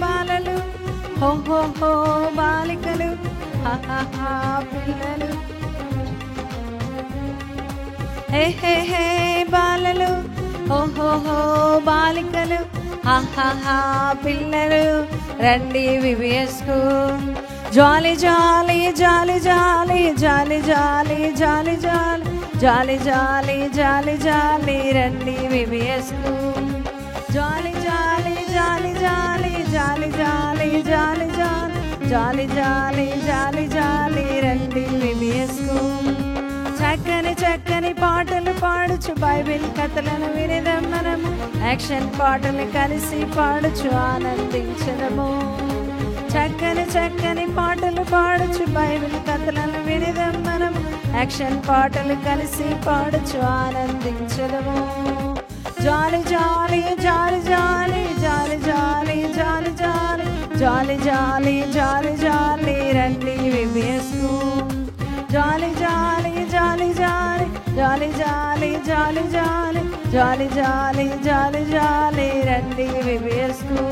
బాలలు హో హో హో బాలికలు హా పిల్లలు హే హే హే బాలలు హో హో హో బాలికలు హా పిల్లలు రండి VBS కు జాలి జాలి జాలి జాలి జాలి జాలి జాలి జాలి జాలి జాలి జాలి జాలి రండి VBS కు జాలి జాలి జాలి జాలి జాలి జాలి జాలి జాలి జాలి జాలి జాలి రండి VBS కు చక్కని చక్కని పాటలు పాడుచు బైబిల్ కథలను వినిదం మనము యాక్షన్ పాటలు కలిసి పాడుచు ఆనందించదము చక్కని చక్కని పాటలు పాడుచు బైబిల్ కథలను వినిదం మనము యాక్షన్ పాటలు కలిసి పాడుచు ఆనందించదము జాలి జాలి జాలి జాలి జాలి జాలి జాలి జాలి జాలి జాలి జాలి జాలి రండి VBS కు జాలి జాలి జాలి జాలి జాలి జాలి జాలి జాలి జాలి జాలి జాలి జాలి రండి VBS కు